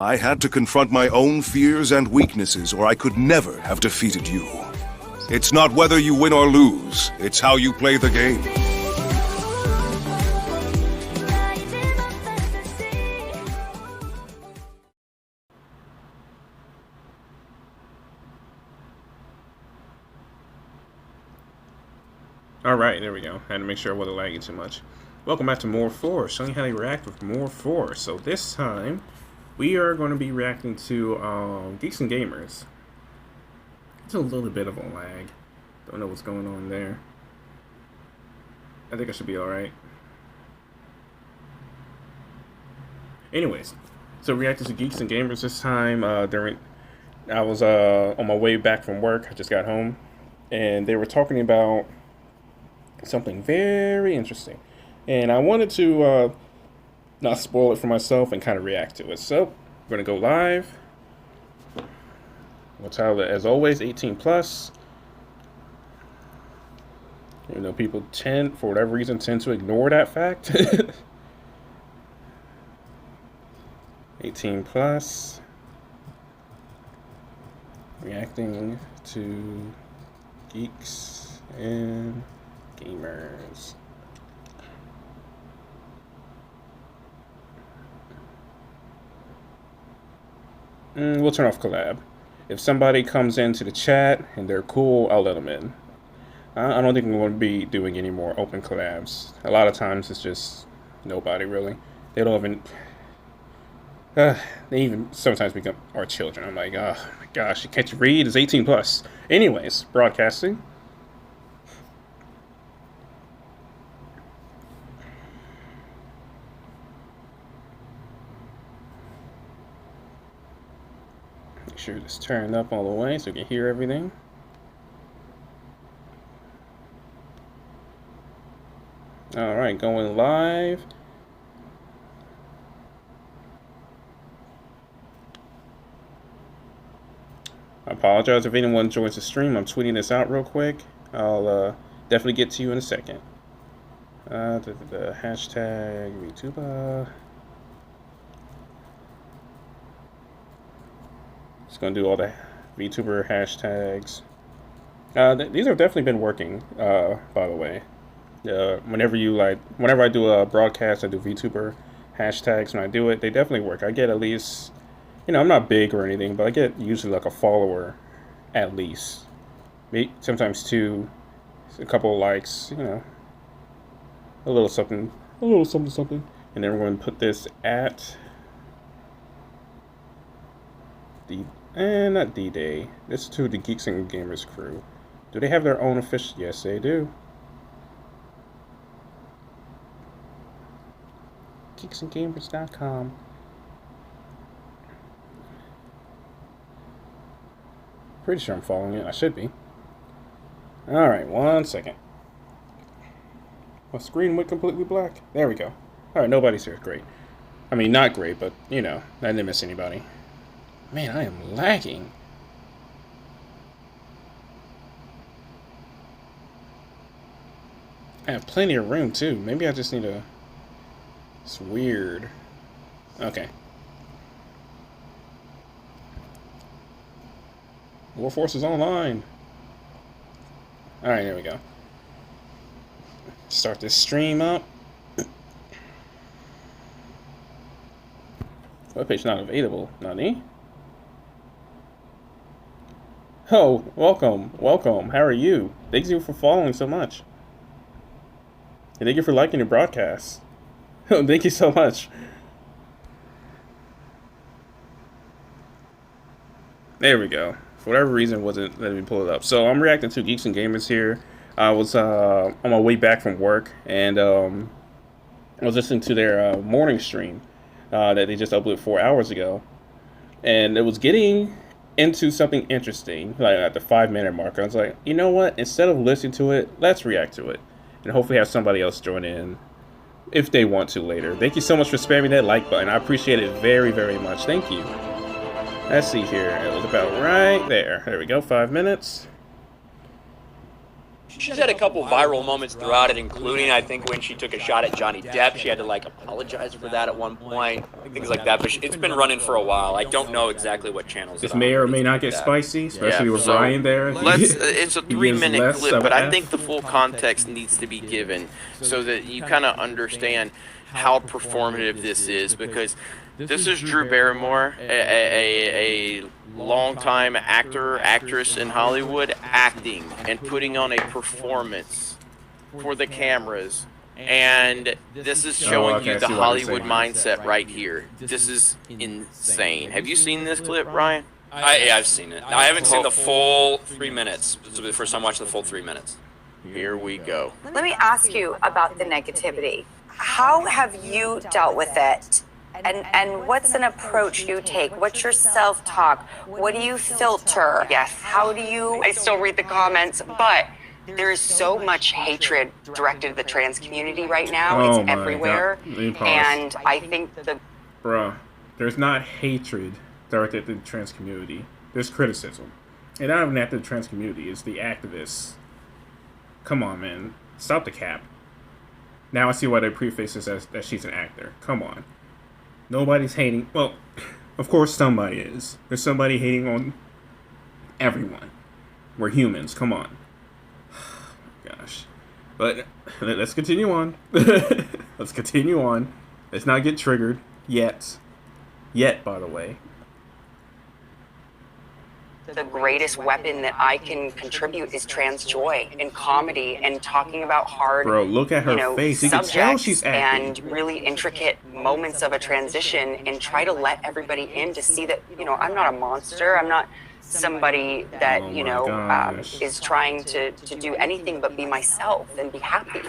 I had to confront my own fears and weaknesses, or I could never have defeated you. It's not whether you win or lose, it's how you play the game. Alright, there we go. Had to make sure I wasn't lagging too much. Welcome back to More Force, showing you how to react with More Force. So this time, we are going to be reacting to Geeks and Gamers. It's a little bit of a lag. Don't know what's going on there. I think I should be alright. Anyways, so reacting to Geeks and Gamers this time. I was on my way back from work. I just got home, and they were talking about something very interesting, and I wanted to not spoil it for myself and kind of react to it. So we're gonna go live. We'll title it as always 18 plus. You know, people tend, for whatever reason, tend to ignore that fact. 18 plus. Reacting to Geeks and Gamers. We'll turn off collab. If somebody comes into the chat and they're cool, I'll let them in. I don't think we're going to be doing any more open collabs. A lot of times it's just nobody really. They don't even. They even sometimes become our children. I'm like, oh my gosh, can't you read? It's 18 plus. Anyways, broadcasting. Make sure it's turned up all the way so you can hear everything. Alright, going live. I apologize if anyone joins the stream. I'm tweeting this out real quick. I'll definitely get to you in a second. The hashtag VTuber. Just gonna do all the VTuber hashtags. These have definitely been working, by the way. Whenever I do a broadcast, I do VTuber hashtags. When I do it, they definitely work. I get at least, you know, I'm not big or anything, but I get usually like a follower at least. Maybe sometimes two, a couple of likes, you know, a little something, something. And then we're going to put this at not D-Day. This is to the Geeks and Gamers crew. Do they have their own official? Yes, they do. geeksandgamers.com. Pretty sure I'm following it. I should be. Alright, 1 second. My screen went completely black. There we go. Alright, nobody's here. Great. I mean, not great, but, you know, I didn't miss anybody. Man, I am lagging. I have plenty of room, too. Maybe I just need a... It's weird. Okay. More forces online. Alright, there we go. Start this stream up. Webpage not available. Nani? Oh, welcome. Welcome. How are you? Thank you for following so much. And thank you for liking your broadcast. Oh, thank you so much. There we go. For whatever reason, wasn't letting me pull it up. So I'm reacting to Geeks and Gamers here. I was on my way back from work, and I was listening to their morning stream that they just uploaded 4 hours ago, and it was getting into something interesting, like at the 5-minute mark. I was like, you know what? Instead of listening to it, let's react to it, and hopefully have somebody else join in if they want to later. Thank you so much for spamming that like button. I appreciate it very, very much. Thank you. Let's see here. It was about right there. There we go. 5 minutes. She's had a couple viral moments throughout it, including, I think, when she took a shot at Johnny Depp. She had to, like, apologize for that at one point, things like that. But it's been running for a while. I don't know exactly what channels This it's on. may or may not get spicy, especially with Ryan there. It's a He gives 3-minute less clip, of but an I F. think the full context needs to be given so that you kind of understand how performative this is, because this is Drew Barrymore, a longtime actor, actress in Hollywood, acting and putting on a performance for the cameras. And this is showing you the Hollywood mindset right here. This is insane. Have you seen this clip, Ryan? Yeah, I've seen it. I haven't seen the full 3 minutes. This will be the first time I watched the full 3 minutes. Here we go. Let me ask you about the negativity. How have you dealt with it? And what's an approach you take? What's your self-talk? What do you filter? Yes. How do you... I still read the comments, but there is so much hatred directed at the trans community right now. Oh it's everywhere. And I think the... Bruh, there's not hatred directed at the trans community. There's criticism. And not even at the trans community, it's the activists. Come on, man. Stop the cap. Now I see why they preface this as that she's an actor. Come on. Nobody's hating. Well, of course somebody is. There's somebody hating on everyone. We're humans. Come on. Gosh. But let's continue on. Let's continue on. Let's not get triggered yet. Yet, by the way. The greatest weapon that I can contribute is trans joy and comedy and talking about hard, Bro, look at her face. You can tell she's acting. and really intricate moments of a transition, and try to let everybody in to see that, I'm not a monster. I'm not somebody that, is trying to do anything but be myself and be happy.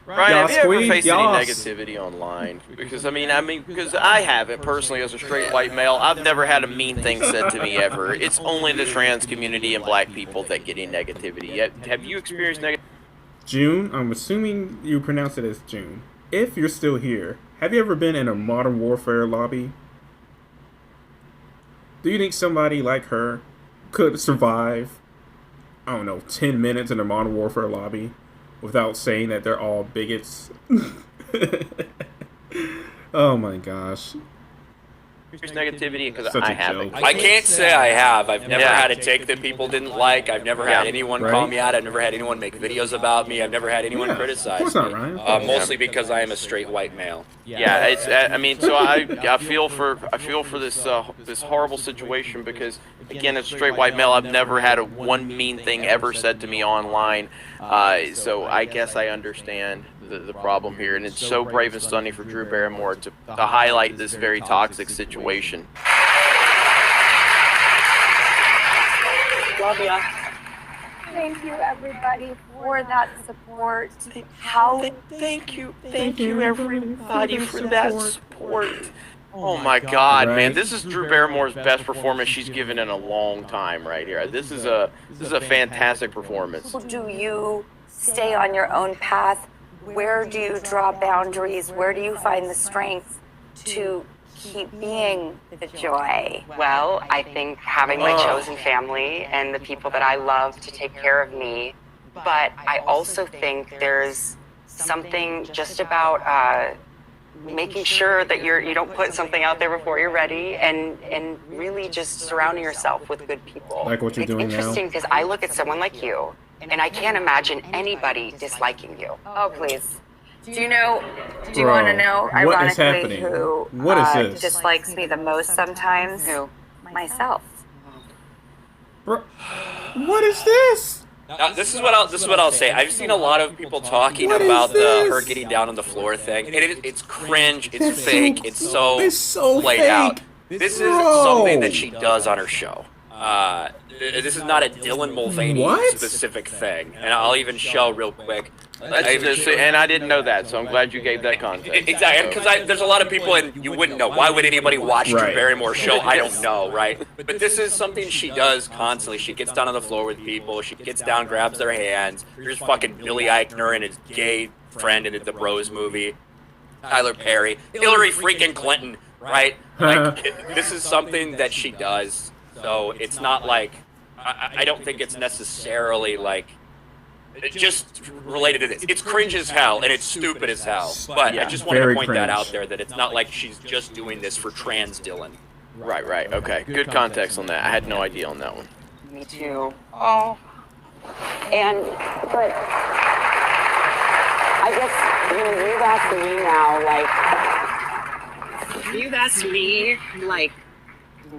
Ryan, have you ever Queen, faced yas. any negativity online? Because because I haven't personally as a straight white male. I've never had a mean thing said to me ever. It's only the trans community and black people that get any negativity. Have you experienced negativity? June, I'm assuming you pronounce it as June. If you're still here, have you ever been in a Modern Warfare lobby? Do you think somebody like her could survive, 10 minutes in a Modern Warfare lobby without saying that they're all bigots? Oh my gosh. Negativity, because Such a I haven't. joke. I can't say I have. I've never had a take that people didn't like. I've never had anyone call me out. I've never had anyone make videos about me. I've never had anyone criticize Of course not, Ryan. Mostly because I am a straight white male. Yeah, it's. So I feel for this horrible situation because again, as a straight white male, I've never had one mean thing ever said to me online. So I guess I understand the problem here, and it's so brave and stunning for Drew Barrymore to highlight this very toxic situation. Love ya. Thank you, everybody, for that support. Thank you, everybody, for that support. Oh my God, man! This is Drew Barrymore's best performance she's given in a long time, right here. This is a fantastic performance. Do you stay on your own path? Where do you draw boundaries? Where do you find the strength to keep being the joy? Well, I think having my chosen family and the people that I love to take care of me. But I also think there's something just about making sure that you don't put something out there before you're ready, and really just surrounding yourself with good people. Like what you're doing now? It's interesting because I look at someone like you, and I can't imagine anybody disliking you. Oh, please. Do you want to know, what is ironically, happening? who What is this? dislikes me the most sometimes? Who? Myself. Bro, what is this? Now, this is what I'll say. I've seen a lot of people talking about her getting down on the floor thing, and it's cringe. It's fake. It's so played fake. out. This is something that she does on her show. This is not a Dylan Mulvaney specific thing, and I'll even show real quick. And I didn't know that, so I'm glad you gave that context. Exactly, because there's a lot of people, and you wouldn't know. Why would anybody watch Drew Barrymore's show? I don't know, right? But this is something she does constantly. She gets down on the floor with people. She gets down, grabs their hands. Here's fucking Billy Eichner and his gay friend in the Bros movie. Tyler Perry. Hillary freaking Clinton, right? Like, this is something that she does. So it's not like I don't think it's necessarily like just related to this. It's cringe as hell and it's stupid as hell. But I just wanted to point that out there, that it's not like she's just doing this for trans Dylan. Right. Okay. Good context on that. I had no idea on that one. Me too. Oh. But I guess you've asked me now, you've asked me,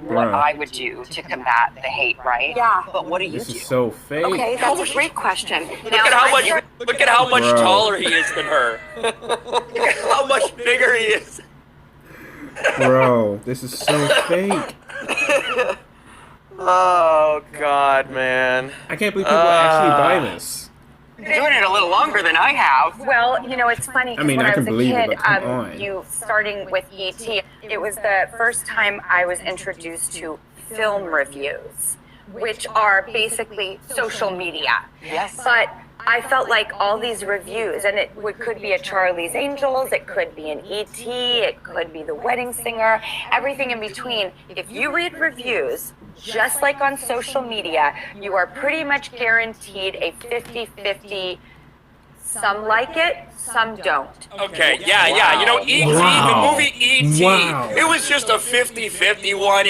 what I would do to combat the hate, right? Yeah. But what do you do? This is so fake. Okay, that's a great question. Look at how much taller he is than her. Look at how much bigger he is. Bro, this is so fake. Oh God, man! I can't believe people actually buy this. You're doing it a little longer than I have. Well, it's funny. I mean, I can believe it, but come on. Starting with E.T., it was the first time I was introduced to film reviews, which are basically social media. Yes. But I felt like all these reviews, and it could be a Charlie's Angels, it could be an E.T., it could be The Wedding Singer, everything in between. If you read reviews, just like on social media, you are pretty much guaranteed a 50-50. Some like it, some don't. Okay, yeah. E.T., the movie E.T., it was just a 50-50 one,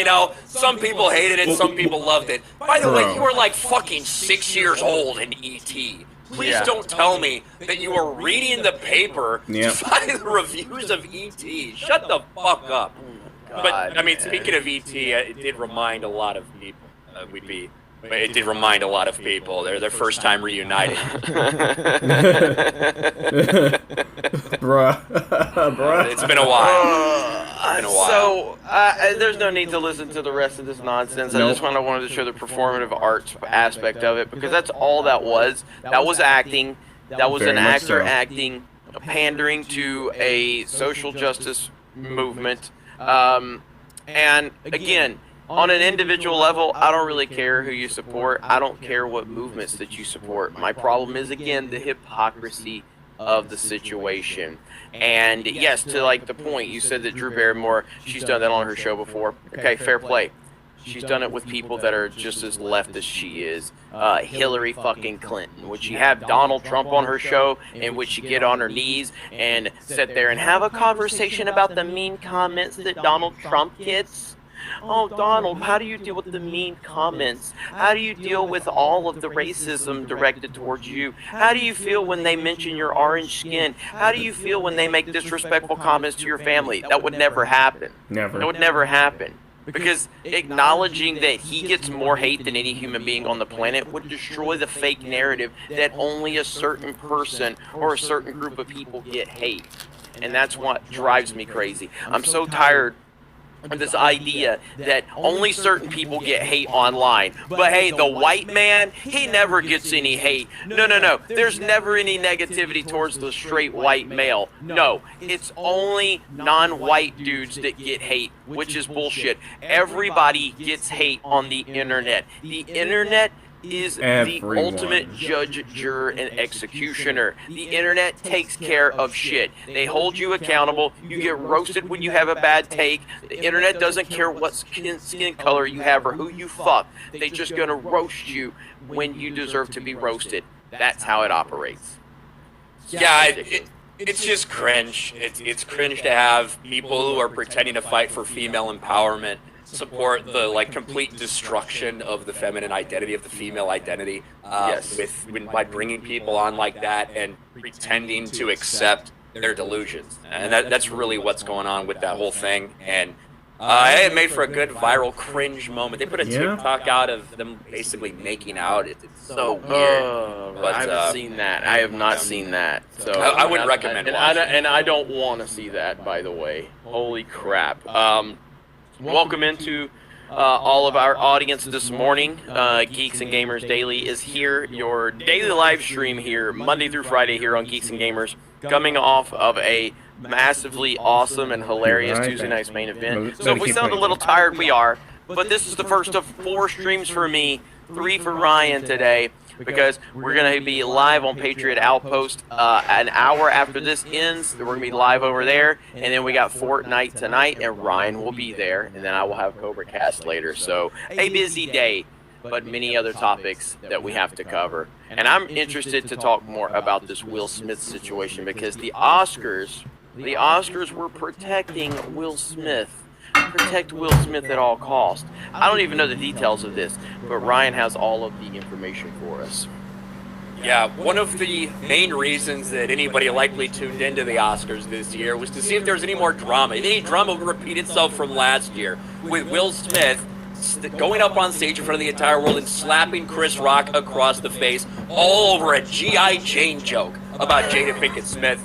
Some people hated it, some people loved it. By the way, you were like fucking 6 years old in E.T. Please don't tell me that you were reading the paper to find the reviews of E.T. Shut the fuck up. But, I mean, speaking of E.T., it did remind a lot of people it did remind a lot of people their first time reunited. Bruh. It's been a while. So, there's no need to listen to the rest of this nonsense. I just wanted to show the performative arts aspect of it, because that's all that was. That was acting. That was an actor acting, pandering to a social justice movement. And again, on an individual level, I don't really care who you support. I don't care what movements that you support. My problem is, again, the hypocrisy of the situation. And yes, to the point, you said that Drew Barrymore, she's done that on her show before. Okay, fair play. She's done it with people that are just as left as she is. Hillary fucking Clinton. Would she have Donald Trump on her show, and would she get on her knees and sit there and have a conversation about the mean comments that Donald Trump gets? Oh, Donald, how do you deal with the mean comments? How do you deal with all of the racism directed towards you? How do you feel when they mention your orange skin? How do you feel when they make disrespectful comments to your family? That would never happen. Never. That would never happen. Because acknowledging that he gets more hate than any human being on the planet would destroy the fake narrative that only a certain person or a certain group of people get hate. And that's what drives me crazy. I'm so tired of this idea that only certain people get hate online. But hey, the white man, he never gets any hate. No. There's never any negativity towards the straight white male. No, it's only non-white dudes that get hate, which is bullshit. Everybody gets hate on the internet. The internet is the ultimate judge, juror, and executioner. The internet takes care of shit. They hold you accountable. You get roasted when you have a bad take. The internet doesn't care what skin color you have or who you fuck. They just gonna roast you when you deserve to be roasted. That's how it operates. Yeah, it's just cringe. It's cringe to have people who are pretending to fight for female empowerment support the complete destruction of the feminine identity, of the female identity, by bringing people on like that and pretending to accept their delusions. And that's really what's going on with that whole thing. And it made for a good viral cringe moment. They put a TikTok out of them basically making out. It's so weird. But I haven't seen that. I have not seen that. So I wouldn't recommend watching. And I don't want to see that, by the way. Holy crap. Welcome into all of our audience this morning. Geeks and Gamers Daily is here, your daily live stream here, Monday through Friday here on Geeks and Gamers, coming off of a massively awesome and hilarious Tuesday night's main event. So if we sound a little tired, we are, but this is the first of 4 streams for me, 3 for Ryan today, because we're going to be live on Patriot Outpost an hour after this ends. We're going to be live over there, and then we got Fortnite tonight, and Ryan will be there, and then I will have Cobra Cast later. So a busy day. but many other topics that we have to cover. And I'm interested to talk more about this Will Smith situation because the Oscars were protecting Will Smith. Protect Will Smith at all costs. I don't even know the details of this, but Ryan has all of the information for us. Yeah, one of the main reasons that anybody likely tuned into the Oscars this year was to see if there was any more drama. Any drama would repeat itself from last year, with Will Smith going up on stage in front of the entire world and slapping Chris Rock across the face all over a G.I. Jane joke about Jada Pinkett Smith.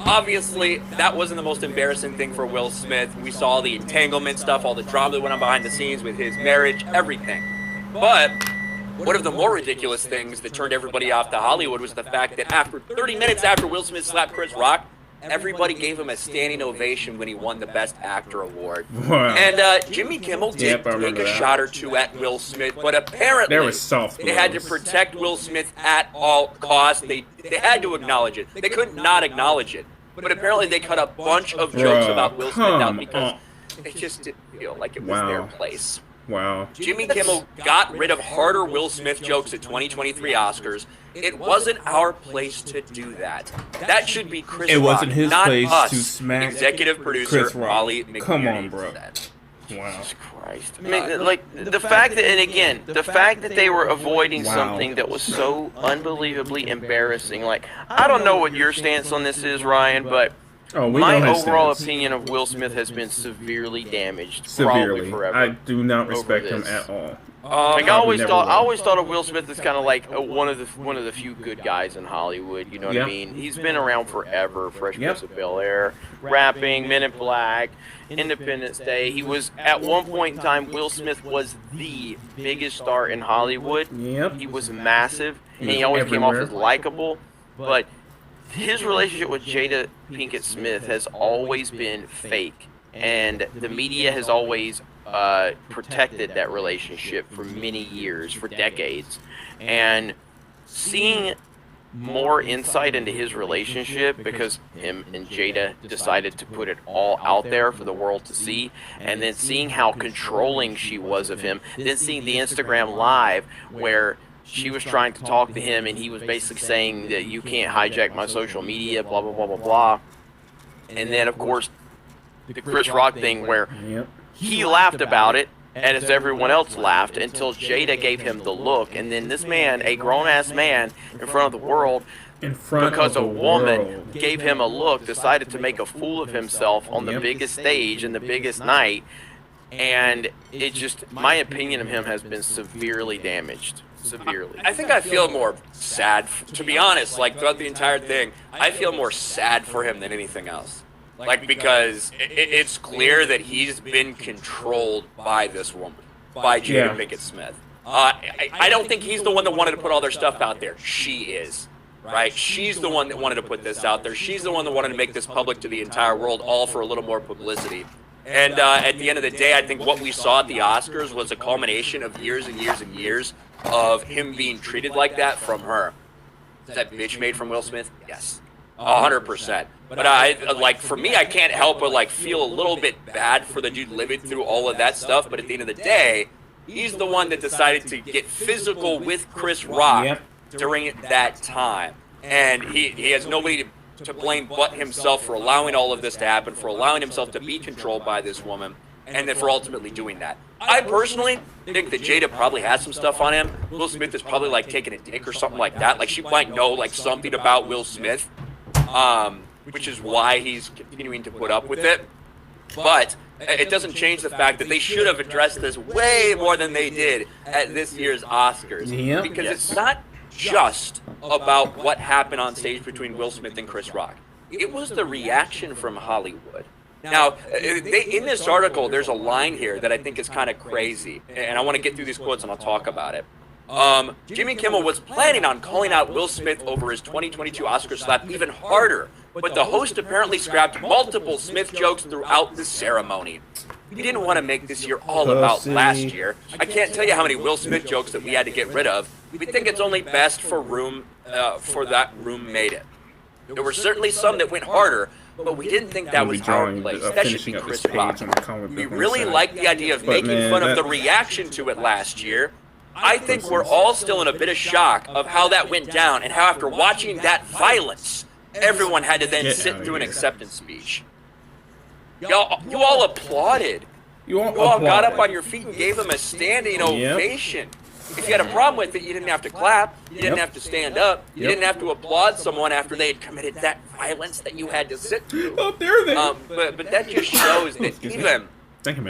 Obviously, that wasn't the most embarrassing thing for Will Smith. We saw the entanglement stuff, all the drama that went on behind the scenes with his marriage, everything. But one of the more ridiculous things that turned everybody off to Hollywood was the fact that after 30 minutes after Will Smith slapped Chris Rock, everybody gave him a standing ovation when he won the Best Actor award. Wow. And Jimmy Kimmel did take a shot or two at Will Smith, but apparently there was soft they had to protect Will Smith at all costs. They had to acknowledge it. They couldn't not acknowledge it. But apparently they cut a bunch of jokes about Will Smith out because it just didn't feel like it was their place. Wow. Jimmy Kimmel got rid of harder Will Smith jokes at 2023 Oscars. It wasn't our place to do that. That should be Chris Rock. It wasn't his not place us, to smack executive producer Chris Rock. Molly McNeary. Come on, bro. Said. Wow. Jesus Christ. I mean, like, the fact that, and again, the fact that they were avoiding something that was so unbelievably embarrassing. Like, I don't know what your stance on this is, Ryan, but my overall opinion of Will Smith has been severely damaged. Probably forever. I do not respect him at all. Like I always thought of Will Smith as kind of like one of the few good guys in Hollywood. You know what I mean? He's been around forever. Fresh Prince of Bel-Air, rapping, Men in Black, Independence Day. He was at one point in time. Will Smith was the biggest star in Hollywood. Yep. He was massive, and he always came off as likable. But his relationship with Jada Pinkett Smith has always been fake, and the media has always protected that relationship for many years, for decades. And seeing more insight into his relationship, because him and Jada decided to put it all out there for the world to see, and then seeing how controlling she was of him, then seeing the Instagram Live where she was trying to talk to him and he was basically saying that you can't hijack my social media, blah, blah, blah, blah, blah. And then, of course, the Chris Rock thing where he laughed about it, and as everyone else laughed, until Jada gave him the look. And then this man, a grown-ass man in front of the world, because a woman gave him a look, decided to make a fool of himself on the biggest stage and the biggest night. And it just, my opinion of him has been severely damaged. Severely. I think I feel more sad, to be honest, like throughout the entire thing, I feel more sad for him than anything else. Like, because it's clear that he's been controlled by this woman, by Jada Pinkett Smith. I don't think he's the one that wanted to put all their stuff out there. She is, right? She's the one that wanted to put this out there. She's the one that wanted to make this public to the entire world, all for a little more publicity. And at the end of the day, I think what we saw at the Oscars was a culmination of years and years and years of him being treated like that from her. Is that bitch made from Will Smith? Yes. 100%. But for me, I can't help but feel a little bit bad for the dude living through all of that stuff. But at the end of the day, he's the one that decided to get physical with Chris Rock during that time. And he has nobody to blame but himself for allowing all of this to happen, for allowing himself to be controlled by this woman, and then for ultimately doing that. I personally think that Jada probably has some stuff on him. Will Smith is probably taking a dick or something like that. Like, she might know something about Will Smith, which is why he's continuing to put up with it. But it doesn't change the fact that they should have addressed this way more than they did at this year's Oscars. Because it's not just about what happened on stage between Will Smith and Chris Rock. It was the reaction from Hollywood. Now, in this article, there's a line here that I think is kind of crazy, and I want to get through these quotes and I'll talk about it. Jimmy Kimmel was planning on calling out Will Smith over his 2022 Oscar slap even harder, but the host apparently scrapped multiple Smith jokes throughout the ceremony. We didn't want to make this year all about last year. I can't tell you how many Will Smith jokes that we had to get rid of. We think it's only best for that room made it. There were certainly some that went harder, but we didn't think that was our place. That should be Chris Rock. We really liked the idea of making fun of the reaction to it last year. I think we're all still in a bit of shock of how that went down and how after watching that violence, everyone had to then sit through an acceptance speech. You all applauded. You all got up on your feet and gave them a standing ovation. If you had a problem with it, you didn't have to clap. You didn't have to stand up. You didn't have to applaud someone after they had committed that violence that you had to sit through. Oh, there they but that just shows that even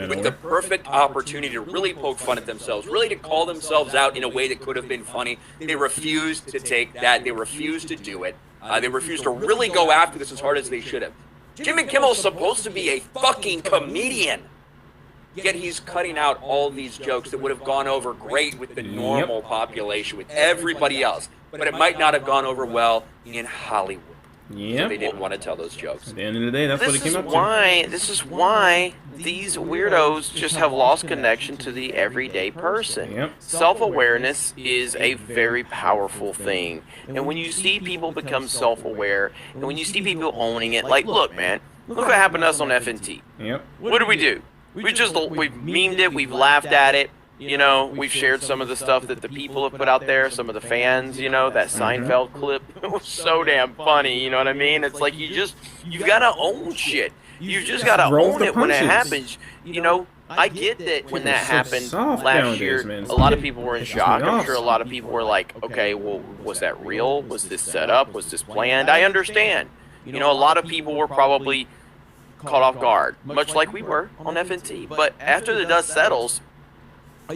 with the perfect opportunity to really poke fun at themselves, really to call themselves out in a way that could have been funny, they refused to take that. They refused to do it. They refused to really go after this as hard as they should have. Jimmy Kimmel's supposed to be a fucking comedian. Yet he's cutting out all these jokes that would have gone over great with the normal population, with everybody else. But it might not have gone over well in Hollywood. Yeah. So they didn't want to tell those jokes. At the end of the day, that's what it came up to. This is why these weirdos just have lost connection to the everyday person. Yep. Self-awareness is a very powerful thing. And when you see people become self-aware, and when you see people owning it, like, look, man, look what happened to us on FNT. Yep. What do? We've memed it, we've laughed at it, we've shared some of the stuff that the people have put out there, some of the fans, that Seinfeld clip. It was so damn funny, you know what I mean? It's like you've gotta own shit. You've just gotta own it when it happens. I get that when that happened last year, a lot of people were in shock. I'm sure a lot of people were like, okay, well, was that real? Was this set up? Was this planned? I understand. A lot of people were probably caught off guard, much like we were on FNT. But after the dust settles,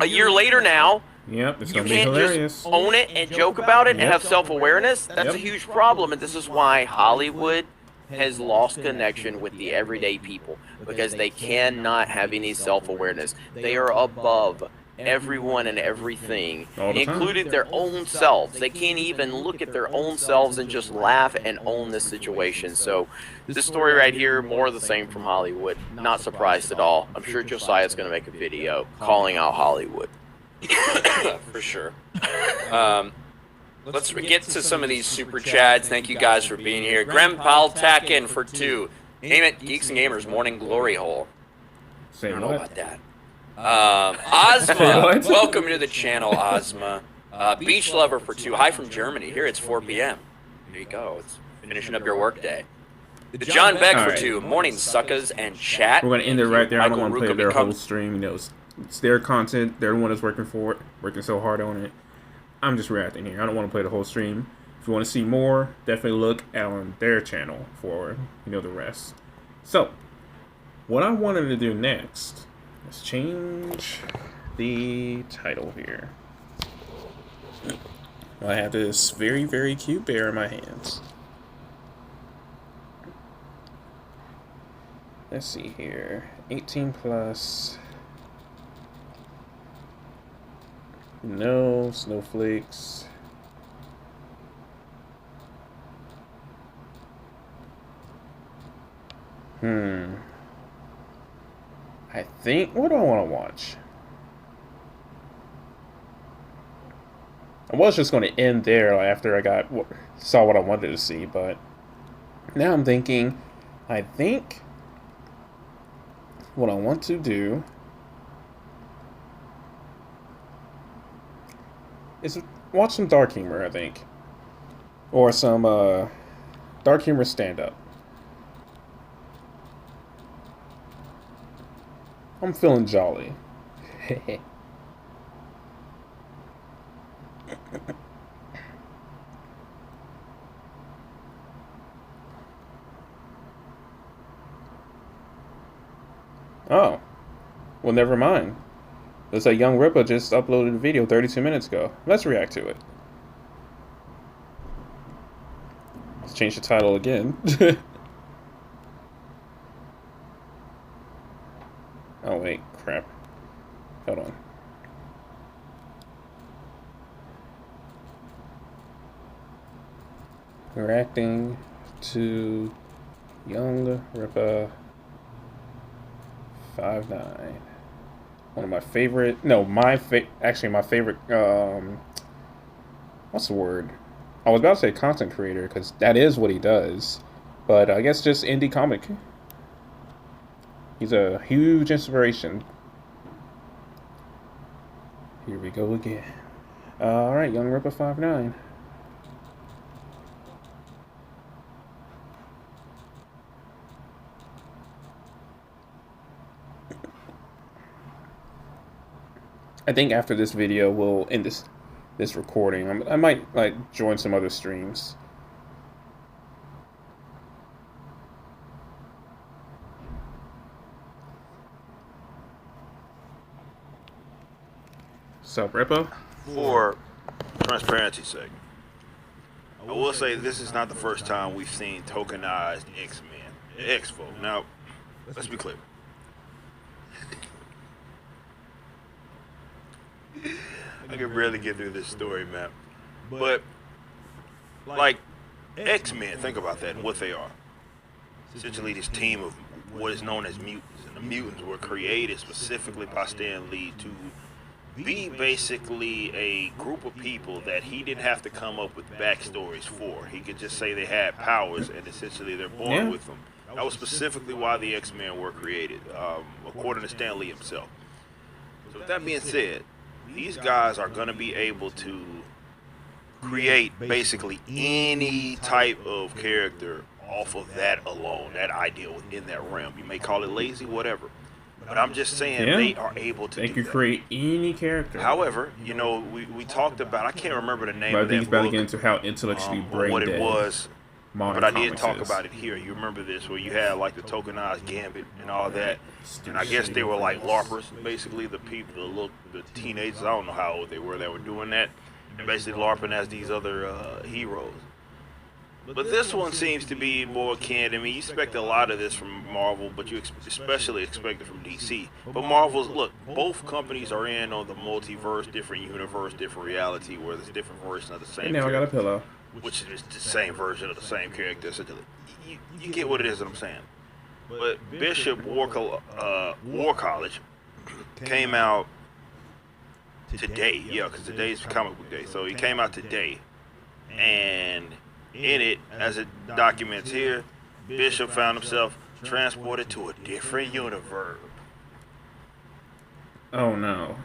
a year later now, it's you gonna be can't hilarious. just own it and joke about it and have self-awareness. That's a huge problem, and this is why Hollywood has lost connection with the everyday people, because they cannot have any self-awareness. They are above everyone and everything, including their own selves. They can't even look at their own selves and just laugh and own this situation. So this story right here, more of the same from Hollywood. Not surprised at all. I'm sure Josiah's going to make a video calling out Hollywood. For sure. Let's get to some of these super chats. Thank you guys for being here. Grem Paltakin for 2. Name it Geeks and Gamers Morning Glory Hole. I don't know about that. Ozma, welcome to the channel, Ozma. Beach Lover for 2. Hi from Germany. Here it's 4 p.m. There you go. It's finishing up your workday. The John Beck for 2. Morning, suckers and chat. We're going to end it right there. I don't want to play their whole stream. It's their content. They're the one that's working for it, working so hard on it. I'm just reacting here. I don't want to play the whole stream. If you want to see more, definitely look on their channel for, the rest. So, what I wanted to do next, let's change the title here. I have this very, very cute bear in my hands. Let's see here. 18 plus. No snowflakes. I think, what do I want to watch? I was just going to end there after I saw what I wanted to see, but now I'm thinking, I think what I want to do is watch some dark humor, I think. Or some dark humor stand-up. I'm feeling jolly. Oh. Well, never mind. Looks like Young Ripper just uploaded a video 32 minutes ago. Let's react to it. Let's change the title again. Oh, wait. Crap. Hold on. Reacting to Young Ripper 5'9". One of my favorite, actually my favorite, what's the word? I was about to say content creator, because that is what he does, but I guess just indie comic. He's a huge inspiration. Here we go again. All right, Young Ripper 5'9". I think after this video, we'll end this recording. I might like join some other streams. Sup, Rippo? For transparency's sake, I will say this is not the first time we've seen tokenized X-Men, X-Folk. Now, let's be clear. I can barely get through this story, man. But, like, X-Men, think about that and what they are. Essentially this team of what is known as mutants. And the mutants were created specifically by Stan Lee to be basically a group of people that he didn't have to come up with backstories for. He could just say they had powers and essentially they're born with them. That was specifically why the X-Men were created, according to Stan Lee himself. So with that being said, these guys are going to be able to create basically any type of character off of that alone, that idea within that realm. You may call it lazy, whatever. But I'm just saying they are able to do that. They can create any character. However, you know, we talked about, I can't remember the name but of that book. I think he's about to get into how intellectually brain what it was. But I did talk is. about it here. You remember this, where you had like the tokenized Gambit and all that. And I guess they were like LARPers, basically the people, the teenagers, I don't know how old they were that were doing that. And basically LARPing as these other heroes. But this one seems to be more akin. I mean, you expect a lot of this from Marvel, but you especially expect it from DC. But Marvel's, look, both companies are in on the multiverse, different universe, different reality, where there's different versions of the same now I got a pillow. Which is the same version of the same character. You get what it is that I'm saying. But Bishop War College came out today. Yeah, because today's comic book day. So he came out today. And in it, as it documents here, Bishop found himself transported to a different universe. Oh no.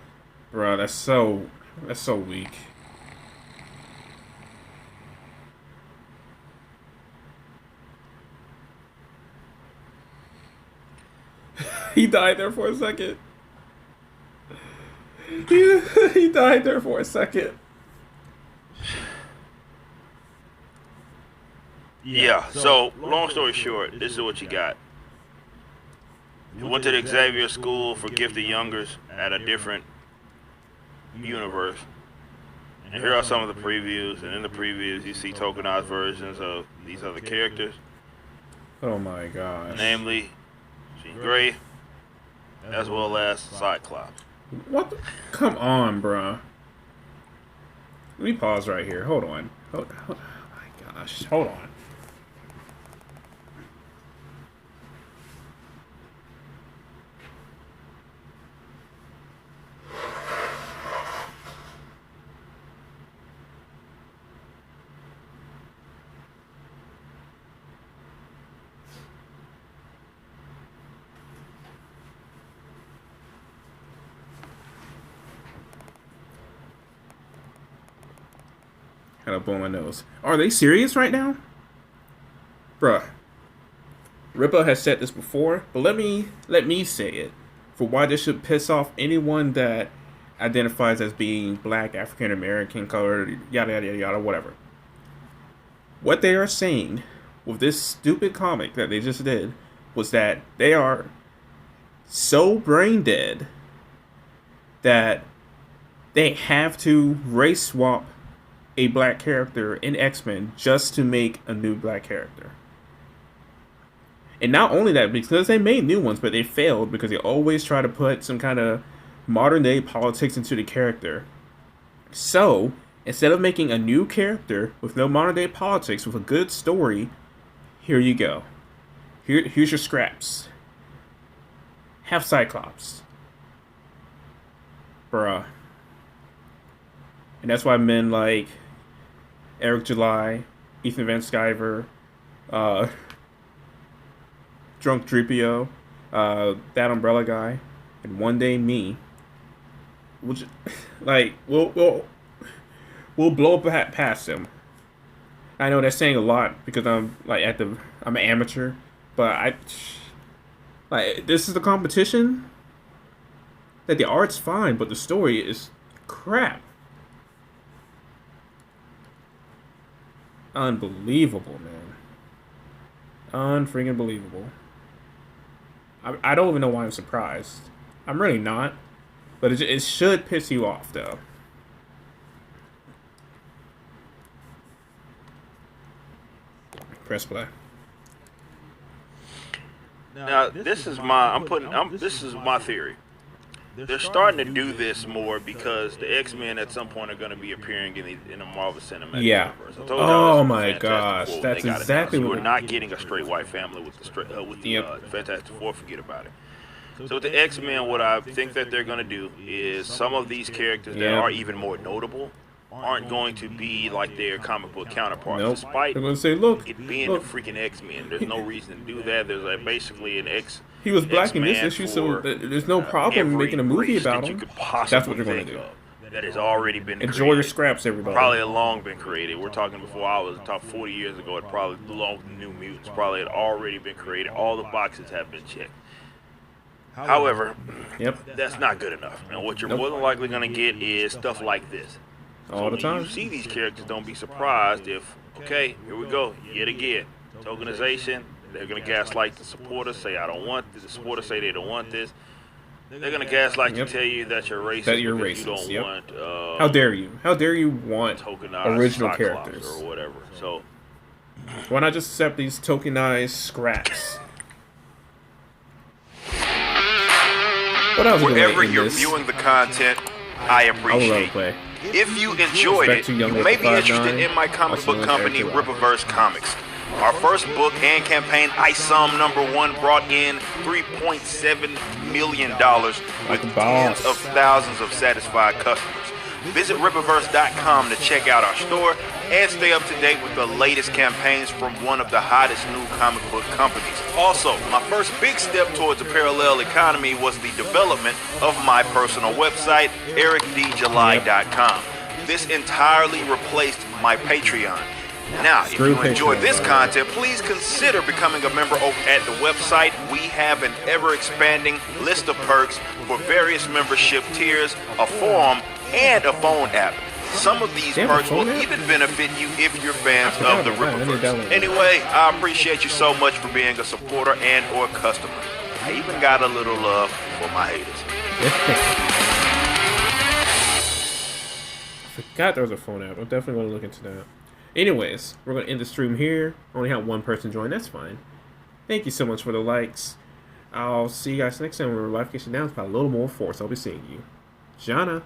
Bro, that's so weak. He died there for a second. He died there for a second. Yeah, so long story short, this is what you got. He went to the Xavier School for Gifted Youngers at a different universe. And here are some of the previews, and in the previews you see tokenized versions of these other characters. Oh my gosh. Namely, Jean Grey, as well as Cyclops. What the? Come on, bruh. Let me pause right here. Hold on. Oh my gosh. Hold on. Kind of blow my nose. Are they serious right now? Bruh. Rippo has said this before, but let me say it. For why this should piss off anyone that identifies as being black, African American, colored, yada yada yada, whatever. What they are saying with this stupid comic that they just did was that they are so brain dead that they have to race swap a black character in X-Men just to make a new black character. And not only that, because they made new ones, but they failed because they always try to put some kind of modern day politics into the character. So, instead of making a new character with no modern day politics, with a good story, here you go. Here's your scraps. Have Cyclops. Bruh. And that's why men like Eric July, Ethan Van Sciver, Drunk Dripio, That Umbrella Guy, and One Day Me, which, like, we'll we'll blow past him. I know that's saying a lot because I'm I'm an amateur, but this is the competition. That the art's fine, but the story is crap. Unbelievable, man. Unfreaking believable. I don't even know why I'm surprised. I'm really not. But it should piss you off, though. Press play. Now, this is my theory. They're starting to do this more because the X-Men at some point are going to be appearing in the Marvel Cinematic Universe. Oh my gosh, that's exactly what we're not getting a straight white family with the Fantastic Four. Forget about it. So with the X-Men, what I think that they're going to do is some of these characters that are even more notable aren't going to be like their comic book counterparts. Despite they're going to say, look, it being the freaking X-Men, there's no reason to do that. There's basically an X. He was black in this issue, so there's no problem making a movie about him. That's what they're going to do. That has already been enjoy created. Your scraps, everybody. Probably had long been created. We're talking before I was top 40 years ago. It probably belonged to New Mutants. Probably had already been created. All the boxes have been checked. However, that's not good enough. And what you're more than likely going to get is stuff like this. All the time. When you see these characters, don't be surprised if, okay, here we go, yet again. Tokenization, they're going to gaslight the supporters, say, I don't want this. The supporters say they don't want this. They're going to gaslight you, tell you that you're racist. That you're racist, you don't want, how dare you? How dare you want original characters? Or whatever. So, why not just accept these tokenized scraps? Wherever you're viewing the content, I appreciate it. If you enjoyed it, you may be interested in my comic book company, Rippaverse Comics. Our first book and campaign, ISOM #1, brought in $3.7 million with tens of thousands of satisfied customers. Visit Rippaverse.com to check out our store and stay up to date with the latest campaigns from one of the hottest new comic book companies. Also, my first big step towards a parallel economy was the development of my personal website, ericdjuly.com. This entirely replaced my Patreon. Now, if you enjoy this content, please consider becoming a member over at the website. We have an ever-expanding list of perks for various membership tiers, a forum, and a phone app. Some of these perks will even benefit you if you're fans of the Rippaverse. Anyway, I appreciate you so much for being a supporter and or customer. I even got a little love for my haters. I forgot there was a phone app. I'm definitely going to look into that. Anyways, we're going to end the stream here. Only have one person join. That's fine. Thank you so much for the likes. I'll see you guys next time when life gets you down. It's about a little more force. I'll be seeing you. Jana.